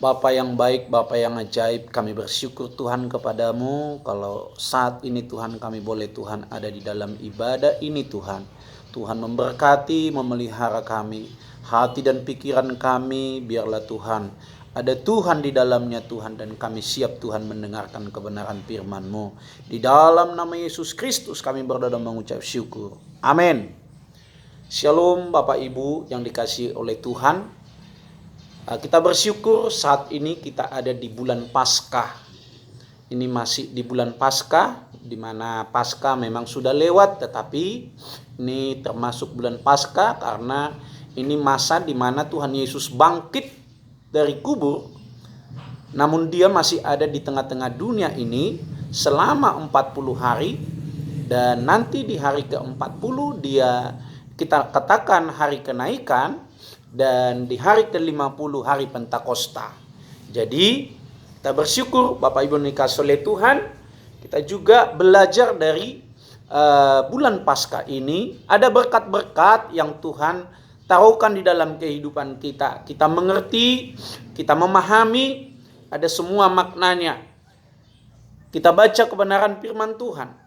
Bapa yang baik, Bapa yang ajaib, kami bersyukur Tuhan kepadamu kalau saat ini Tuhan kami boleh Tuhan ada di dalam ibadah ini Tuhan. Tuhan memberkati, memelihara kami, hati dan pikiran kami, biarlah Tuhan ada Tuhan di dalamnya Tuhan, dan kami siap Tuhan mendengarkan kebenaran firman-Mu. Di dalam nama Yesus Kristus kami berdoa dan mengucap syukur. Amin. Shalom Bapak Ibu yang dikasihi oleh Tuhan. Kita bersyukur saat ini kita ada di bulan Paskah. Ini masih di bulan Paskah, di mana Paskah memang sudah lewat, tetapi ini termasuk bulan Paskah karena ini masa di mana Tuhan Yesus bangkit dari kubur. Namun dia masih ada di tengah-tengah dunia ini selama 40 hari, dan nanti di hari ke-40 dia kita katakan hari kenaikan, dan di hari ke-50 hari Pentakosta. Jadi kita bersyukur Bapak Ibu dikasihi oleh Tuhan, kita juga belajar dari bulan Paskah ini. Ada berkat-berkat yang Tuhan taruhkan di dalam kehidupan kita. Kita mengerti, kita memahami, ada semua maknanya. Kita baca kebenaran firman Tuhan.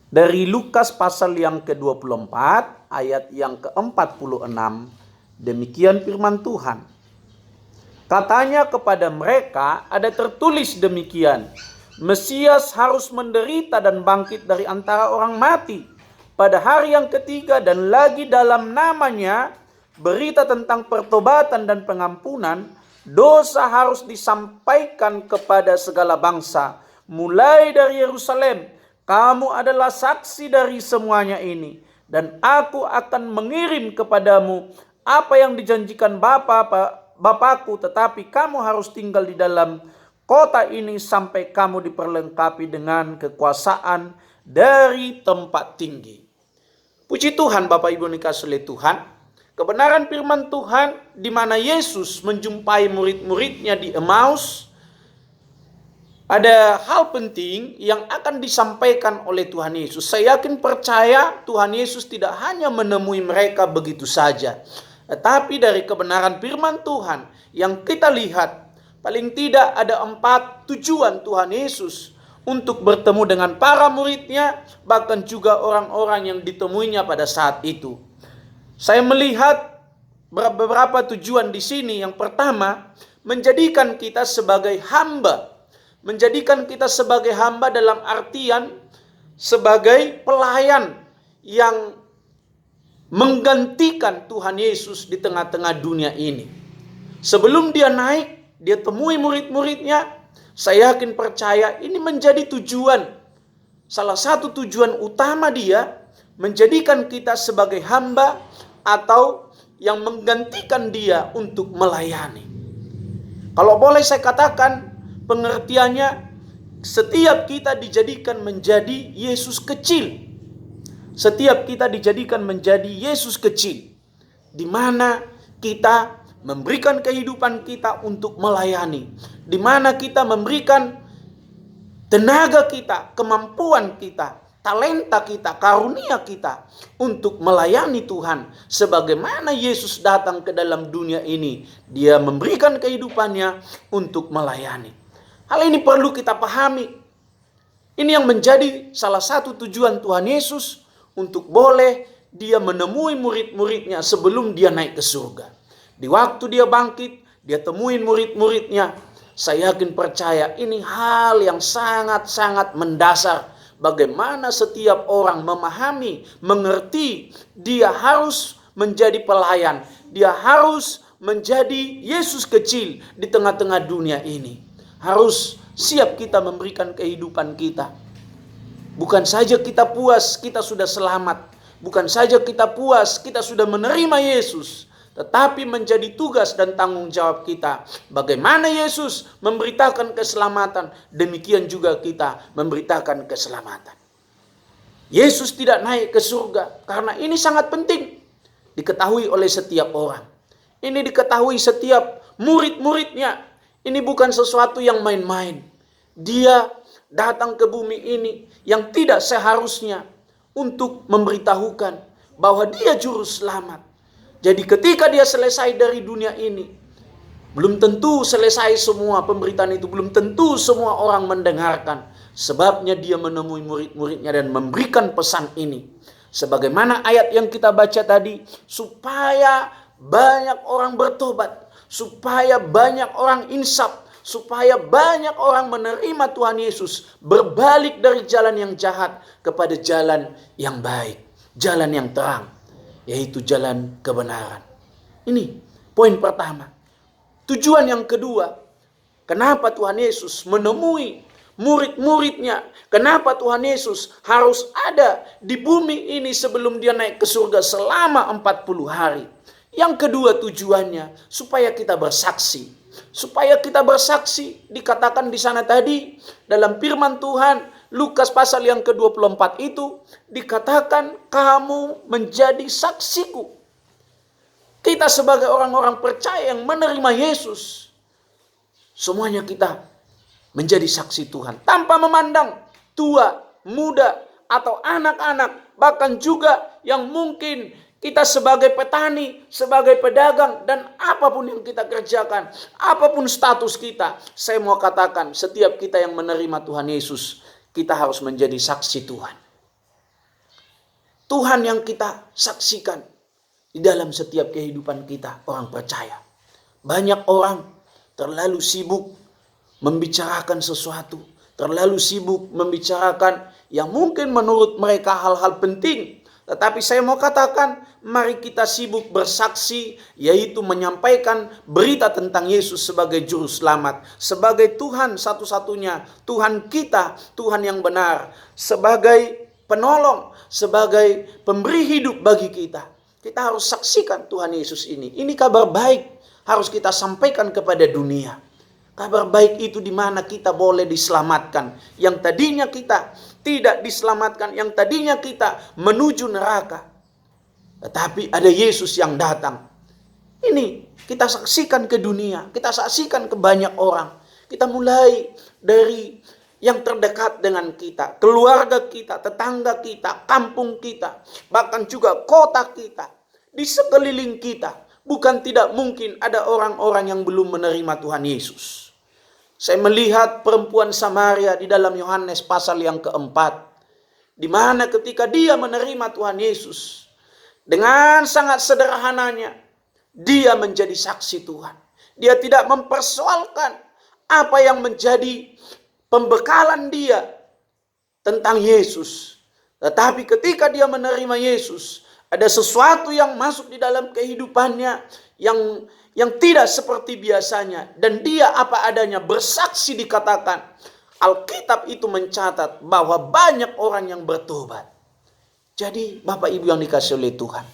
Dari Lukas pasal yang ke-24 ayat yang ke-46, demikian firman Tuhan. Katanya kepada mereka, ada tertulis demikian, Mesias harus menderita dan bangkit dari antara orang mati pada hari yang ketiga, dan lagi dalam namanya berita tentang pertobatan dan pengampunan dosa harus disampaikan kepada segala bangsa, mulai dari Yerusalem. Kamu adalah saksi dari semuanya ini, dan aku akan mengirim kepadamu apa yang dijanjikan Bapakku, tetapi kamu harus tinggal di dalam kota ini sampai kamu diperlengkapi dengan kekuasaan dari tempat tinggi. Puji Tuhan Bapak Ibu dikasihi oleh Tuhan. Kebenaran firman Tuhan di mana Yesus menjumpai murid-muridnya di Emmaus. Ada hal penting yang akan disampaikan oleh Tuhan Yesus. Saya yakin percaya Tuhan Yesus tidak hanya menemui mereka begitu saja, tetapi dari kebenaran firman Tuhan yang kita lihat, paling tidak ada 4 tujuan Tuhan Yesus untuk bertemu dengan para muridnya, bahkan juga orang-orang yang ditemuinya pada saat itu. Saya melihat beberapa tujuan di sini. Yang pertama, menjadikan kita sebagai hamba. Menjadikan kita sebagai hamba dalam artian sebagai pelayan yang menggantikan Tuhan Yesus di tengah-tengah dunia ini. Sebelum dia naik, dia temui murid-muridnya. Saya yakin percaya ini menjadi tujuan. Salah satu tujuan utama dia menjadikan kita sebagai hamba atau yang menggantikan dia untuk melayani. Kalau boleh saya katakan, pengertiannya, setiap kita dijadikan menjadi Yesus kecil. Setiap kita dijadikan menjadi Yesus kecil, di mana kita memberikan kehidupan kita untuk melayani, di mana kita memberikan tenaga kita, kemampuan kita, talenta kita, karunia kita untuk melayani Tuhan. Sebagaimana Yesus datang ke dalam dunia ini, dia memberikan kehidupannya untuk melayani. Hal ini perlu kita pahami. Ini yang menjadi salah satu tujuan Tuhan Yesus untuk boleh dia menemui murid-muridnya sebelum dia naik ke surga. Di waktu dia bangkit, dia temuin murid-muridnya. Saya yakin percaya ini hal yang sangat-sangat mendasar. Bagaimana setiap orang memahami, mengerti, dia harus menjadi pelayan. Dia harus menjadi Yesus kecil di tengah-tengah dunia ini. Harus siap kita memberikan kehidupan kita. Bukan saja kita puas, kita sudah selamat. Bukan saja kita puas, kita sudah menerima Yesus. Tetapi menjadi tugas dan tanggung jawab kita. Bagaimana Yesus memberitakan keselamatan, demikian juga kita memberitakan keselamatan. Yesus tidak naik ke surga karena ini sangat penting diketahui oleh setiap orang. Ini diketahui setiap murid-muridnya. Ini bukan sesuatu yang main-main. Dia datang ke bumi ini yang tidak seharusnya untuk memberitahukan bahwa dia juru selamat. Jadi ketika dia selesai dari dunia ini, Belum tentu selesai semua pemberitaan itu, belum tentu semua orang mendengarkan. Sebabnya dia menemui murid-muridnya dan memberikan pesan ini. Sebagaimana ayat yang kita baca tadi, supaya banyak orang bertobat, supaya banyak orang insaf, supaya banyak orang menerima Tuhan Yesus, berbalik dari jalan yang jahat kepada jalan yang baik, jalan yang terang, yaitu jalan kebenaran. Ini poin pertama. Tujuan yang kedua, kenapa Tuhan Yesus menemui murid-muridnya? Kenapa Tuhan Yesus harus ada di bumi ini sebelum dia naik ke surga selama 40 hari? Yang kedua tujuannya, supaya kita bersaksi. Supaya kita bersaksi, dikatakan di sana tadi, dalam firman Tuhan, Lukas pasal yang ke-24 itu, dikatakan kamu menjadi saksiku. Kita sebagai orang-orang percaya yang menerima Yesus, semuanya kita menjadi saksi Tuhan. Tanpa memandang tua, muda, atau anak-anak. Bahkan juga yang mungkin kita sebagai petani, sebagai pedagang, dan apapun yang kita kerjakan, apapun status kita. Saya mau katakan, setiap kita yang menerima Tuhan Yesus, kita harus menjadi saksi Tuhan. Tuhan yang kita saksikan di dalam setiap kehidupan kita, orang percaya. Banyak orang terlalu sibuk membicarakan sesuatu, terlalu sibuk membicarakan yang mungkin menurut mereka hal-hal penting. Tetapi saya mau katakan, mari kita sibuk bersaksi, yaitu menyampaikan berita tentang Yesus sebagai juru selamat, sebagai Tuhan satu-satunya, Tuhan kita, Tuhan yang benar, sebagai penolong, sebagai pemberi hidup bagi kita. Kita harus saksikan Tuhan Yesus ini. Ini kabar baik harus kita sampaikan kepada dunia. Kabar baik itu di mana kita boleh diselamatkan. Yang tadinya kita tidak diselamatkan, yang tadinya kita menuju neraka. Tetapi ada Yesus yang datang. Ini kita saksikan ke dunia, kita saksikan ke banyak orang. Kita mulai dari yang terdekat dengan kita, keluarga kita, tetangga kita, kampung kita, bahkan juga kota kita, di sekeliling kita. Bukan tidak mungkin ada orang-orang yang belum menerima Tuhan Yesus. Saya melihat perempuan Samaria di dalam Yohanes pasal yang keempat, di mana ketika dia menerima Tuhan Yesus, dengan sangat sederhananya, dia menjadi saksi Tuhan. Dia tidak mempersoalkan apa yang menjadi pembekalan dia tentang Yesus. Tetapi ketika dia menerima Yesus, ada sesuatu yang masuk di dalam kehidupannya yang tidak seperti biasanya. Dan dia apa adanya, bersaksi, dikatakan. Alkitab itu mencatat bahwa banyak orang yang bertobat. Jadi Bapak Ibu yang dikasihi oleh Tuhan,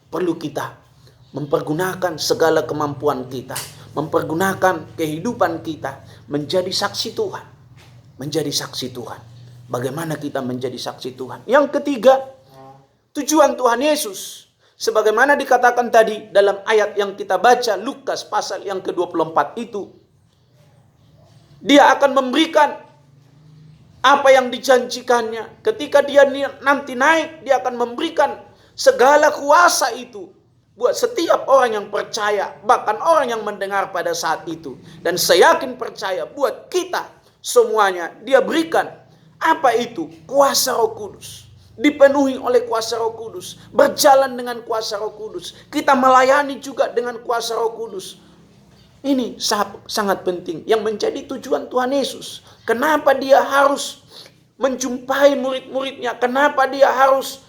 perlu kita mempergunakan segala kemampuan kita, mempergunakan kehidupan kita menjadi saksi Tuhan. Menjadi saksi Tuhan. Bagaimana kita menjadi saksi Tuhan? Yang ketiga, tujuan Tuhan Yesus, sebagaimana dikatakan tadi dalam ayat yang kita baca, Lukas pasal yang ke-24 itu, dia akan memberikan apa yang dijanjikannya. Ketika dia nanti naik, dia akan memberikan segala kuasa itu buat setiap orang yang percaya, bahkan orang yang mendengar pada saat itu. Dan saya yakin percaya buat kita semuanya dia berikan. Apa itu? Kuasa Roh Kudus. Dipenuhi oleh kuasa Roh Kudus, berjalan dengan kuasa Roh Kudus. Kita melayani juga dengan kuasa Roh Kudus. Ini sangat penting yang menjadi tujuan Tuhan Yesus. Kenapa dia harus menjumpai murid-muridnya? Kenapa dia harus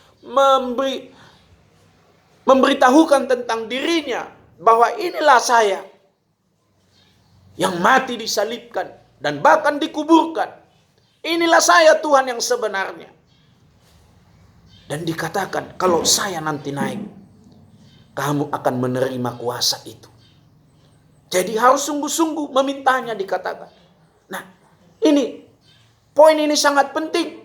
memberitahukan tentang dirinya bahwa inilah saya yang mati disalibkan dan bahkan dikuburkan. Inilah saya Tuhan yang sebenarnya. Dan dikatakan, kalau saya nanti naik, kamu akan menerima kuasa itu. Jadi harus sungguh-sungguh memintanya, dikatakan. Nah, ini poin ini sangat penting.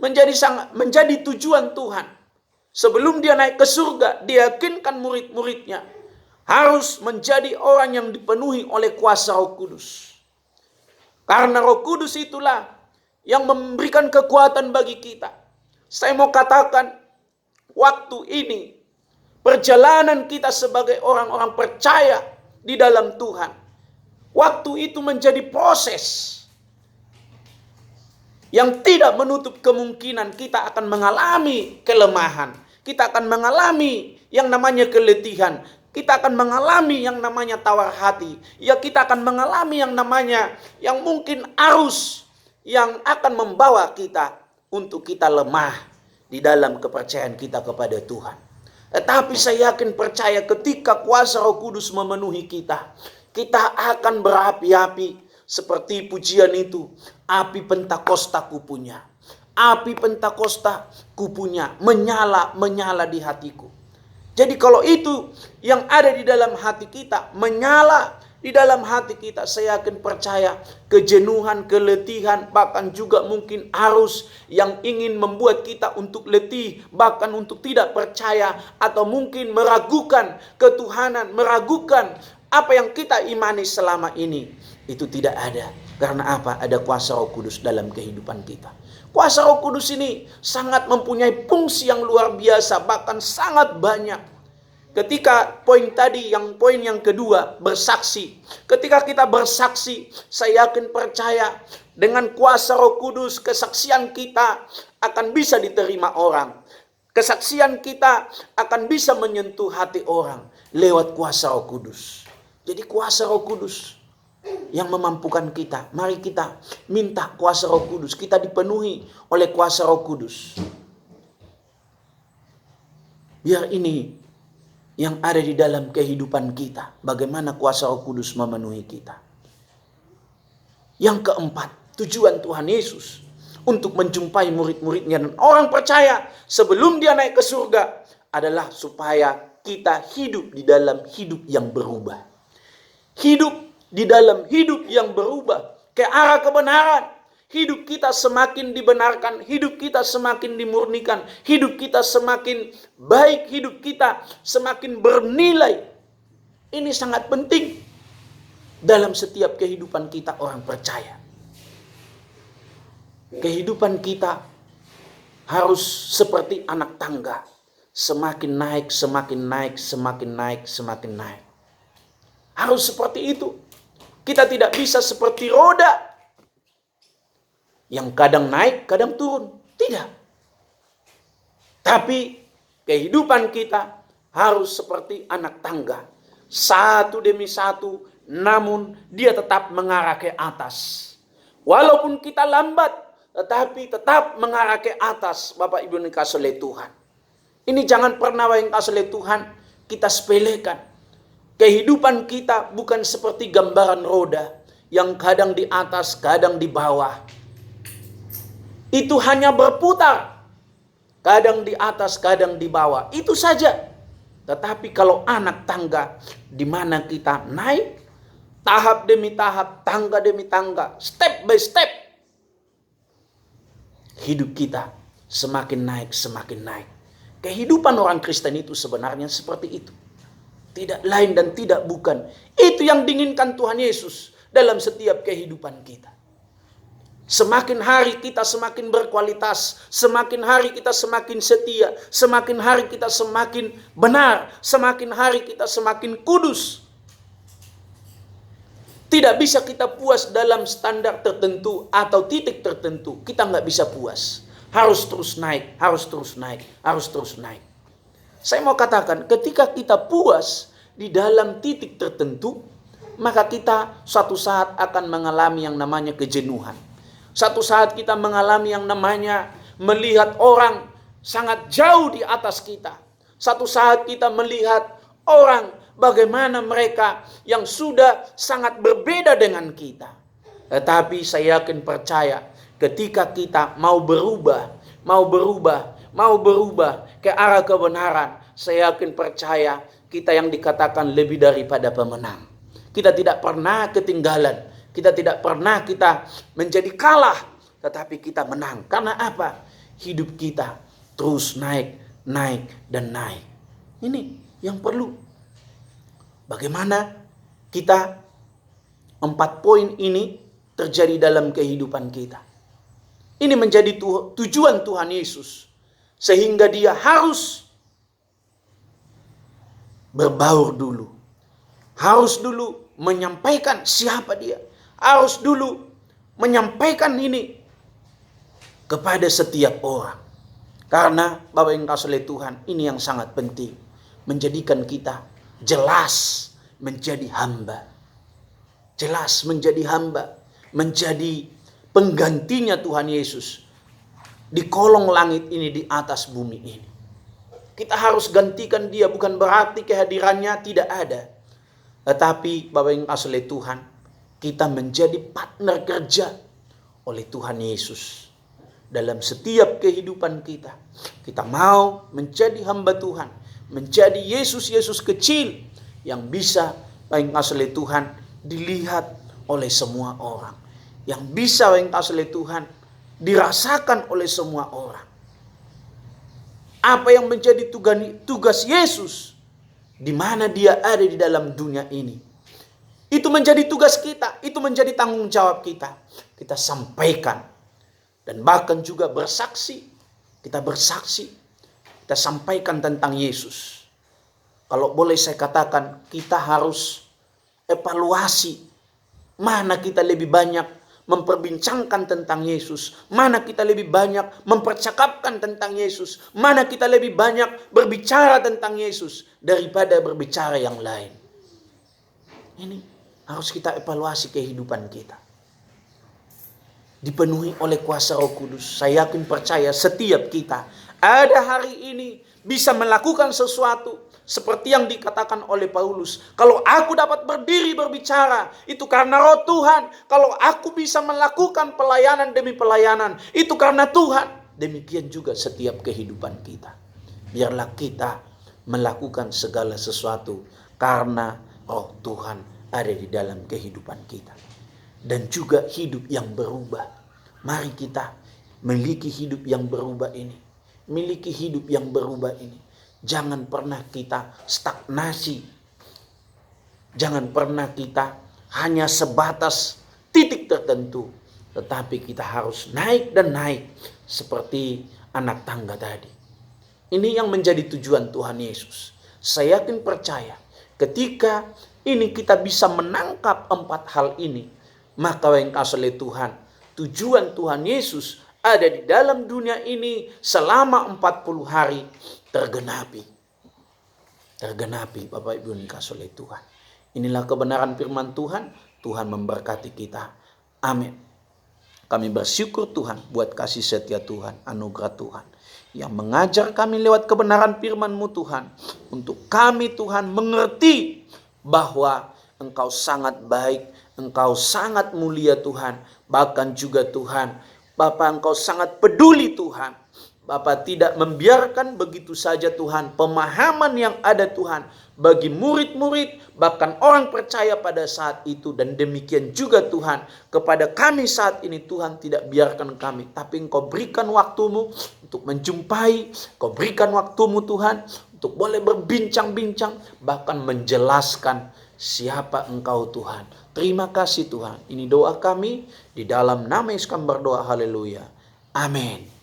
Menjadi tujuan Tuhan. Sebelum dia naik ke surga, diyakinkan murid-muridnya harus menjadi orang yang dipenuhi oleh kuasa Roh Kudus. Karena Roh Kudus itulah yang memberikan kekuatan bagi kita. Saya mau katakan, waktu ini perjalanan kita sebagai orang-orang percaya di dalam Tuhan, Waktu itu menjadi proses yang tidak menutup kemungkinan kita akan mengalami kelemahan. Kita akan mengalami yang namanya keletihan. Kita akan mengalami yang namanya tawar hati. Ya, kita akan mengalami yang namanya yang mungkin arus yang akan membawa kita untuk kita lemah di dalam kepercayaan kita kepada Tuhan. Tetapi saya yakin percaya ketika kuasa Roh Kudus memenuhi kita, kita akan berapi-api seperti pujian itu. Api Pentakosta kupunya. Api Pentakosta kupunya. Menyala di hatiku. Jadi kalau itu yang ada di dalam hati kita, menyala di dalam hati kita, saya yakin percaya kejenuhan, keletihan, bahkan juga mungkin arus yang ingin membuat kita untuk letih, bahkan untuk tidak percaya, atau mungkin meragukan ketuhanan, meragukan apa yang kita imani selama ini, itu tidak ada. Karena apa? Ada kuasa Roh Kudus dalam kehidupan kita. Kuasa Roh Kudus ini sangat mempunyai fungsi yang luar biasa, bahkan sangat banyak. Ketika poin yang kedua, bersaksi. Ketika kita bersaksi, saya yakin percaya dengan kuasa Roh Kudus, kesaksian kita akan bisa diterima orang. Kesaksian kita akan bisa menyentuh hati orang lewat kuasa Roh Kudus. Jadi kuasa Roh Kudus yang memampukan kita. Mari kita minta kuasa Roh Kudus. Kita dipenuhi oleh kuasa Roh Kudus. Biar ini yang ada di dalam kehidupan kita. Bagaimana kuasa Roh Kudus memenuhi kita. Yang keempat, tujuan Tuhan Yesus untuk menjumpai murid-muridnya dan orang percaya sebelum dia naik ke surga adalah supaya kita hidup di dalam hidup yang berubah. Hidup di dalam hidup yang berubah ke arah kebenaran. Hidup kita semakin dibenarkan, hidup kita semakin dimurnikan, hidup kita semakin baik, hidup kita semakin bernilai. Ini sangat penting dalam setiap kehidupan kita orang percaya. Kehidupan kita harus seperti anak tangga. Semakin naik, semakin naik, semakin naik, semakin naik. Harus seperti itu. Kita tidak bisa seperti roda yang kadang naik, kadang turun. Tidak. Tapi kehidupan kita harus seperti anak tangga. Satu demi satu, namun dia tetap mengarah ke atas. Walaupun kita lambat, tetapi tetap mengarah ke atas. Bapak Ibu yang dikasihi oleh Tuhan. Ini jangan pernah yang dikasihi oleh Tuhan kita sepelekan. Kehidupan kita bukan seperti gambaran roda yang kadang di atas, kadang di bawah. Itu hanya berputar. Kadang di atas, kadang di bawah. Itu saja. Tetapi kalau anak tangga, di mana kita naik, tahap demi tahap, tangga demi tangga, step by step. Hidup kita semakin naik, semakin naik. Kehidupan orang Kristen itu sebenarnya seperti itu. Tidak lain dan tidak bukan. Itu yang diinginkan Tuhan Yesus dalam setiap kehidupan kita. Semakin hari kita semakin berkualitas. Semakin hari kita semakin setia. Semakin hari kita semakin benar. Semakin hari kita semakin kudus. Tidak bisa kita puas dalam standar tertentu atau titik tertentu. Kita nggak bisa puas. Harus terus naik, harus terus naik, harus terus naik. Saya mau katakan, ketika kita puas di dalam titik tertentu, maka kita suatu saat akan mengalami yang namanya kejenuhan. Suatu saat kita mengalami yang namanya melihat orang sangat jauh di atas kita. Suatu saat kita melihat orang bagaimana mereka yang sudah sangat berbeda dengan kita. Tetapi saya yakin percaya ketika kita mau berubah ke arah kebenaran, saya yakin percaya kita yang dikatakan lebih daripada pemenang. Kita tidak pernah ketinggalan. Kita tidak pernah kita menjadi kalah. Tetapi kita menang. Karena apa? Hidup kita terus naik, naik, dan naik. Ini yang perlu. Bagaimana kita 4 poin ini terjadi dalam kehidupan kita. Ini menjadi tujuan Tuhan Yesus. Sehingga dia harus berbaur dulu. Harus dulu menyampaikan siapa dia. Harus dulu menyampaikan ini kepada setiap orang. Karena Bapak yang kasih oleh Tuhan, ini yang sangat penting. Menjadikan kita jelas menjadi hamba. Jelas menjadi hamba. Menjadi penggantinya Tuhan Yesus. Di kolong langit ini, di atas bumi ini. Kita harus gantikan dia, bukan berarti kehadirannya tidak ada. Tetapi Bapak yang kasih oleh Tuhan, kita menjadi partner kerja oleh Tuhan Yesus. Dalam setiap kehidupan kita. Kita mau menjadi hamba Tuhan. Menjadi Yesus-Yesus kecil yang bisa Bapak yang kasih oleh Tuhan dilihat oleh semua orang. Yang bisa Bapak yang kasih oleh Tuhan dirasakan oleh semua orang. Apa yang menjadi tugas Yesus di mana dia ada di dalam dunia ini. Itu menjadi tugas kita, itu menjadi tanggung jawab kita. Kita sampaikan dan bahkan juga bersaksi. Kita bersaksi, kita sampaikan tentang Yesus. Kalau boleh saya katakan, kita harus evaluasi mana kita lebih banyak memperbincangkan tentang Yesus, mana kita lebih banyak mempercakapkan tentang Yesus, mana kita lebih banyak berbicara tentang Yesus daripada berbicara yang lain. Ini harus kita evaluasi kehidupan kita. Dipenuhi oleh kuasa Roh Kudus. Saya yakin percaya setiap kita ada hari ini bisa melakukan sesuatu seperti yang dikatakan oleh Paulus. Kalau aku dapat berdiri berbicara, itu karena Roh Tuhan. Kalau aku bisa melakukan pelayanan demi pelayanan, itu karena Tuhan. Demikian juga setiap kehidupan kita. Biarlah kita melakukan segala sesuatu karena Roh Tuhan ada di dalam kehidupan kita. Dan juga hidup yang berubah. Mari kita miliki hidup yang berubah ini. Miliki hidup yang berubah ini. Jangan pernah kita stagnasi. Jangan pernah kita hanya sebatas titik tertentu. Tetapi kita harus naik dan naik seperti anak tangga tadi. Ini yang menjadi tujuan Tuhan Yesus. Saya yakin percaya ketika ini kita bisa menangkap 4 hal ini. Maka yang kasih oleh Tuhan, tujuan Tuhan Yesus ada di dalam dunia ini selama 40 hari tergenapi. Tergenapi Bapak Ibu yang kasih oleh Tuhan. Inilah kebenaran firman Tuhan. Tuhan memberkati kita. Amin. Kami bersyukur Tuhan buat kasih setia Tuhan, anugerah Tuhan. Yang mengajar kami lewat kebenaran firman-Mu Tuhan. Untuk kami Tuhan mengerti bahwa Engkau sangat baik. Engkau sangat mulia Tuhan. Bahkan juga Tuhan, Bapa Engkau sangat peduli Tuhan. Bapa tidak membiarkan begitu saja Tuhan. Pemahaman yang ada Tuhan bagi murid-murid, bahkan orang percaya pada saat itu. Dan demikian juga Tuhan kepada kami saat ini. Tuhan tidak biarkan kami, tapi Engkau berikan waktu-Mu untuk menjumpai. Engkau berikan waktu-Mu Tuhan untuk boleh berbincang-bincang, bahkan menjelaskan siapa Engkau Tuhan. Terima kasih Tuhan. Ini doa kami di dalam nama Yesus kami berdoa. Haleluya. Amin.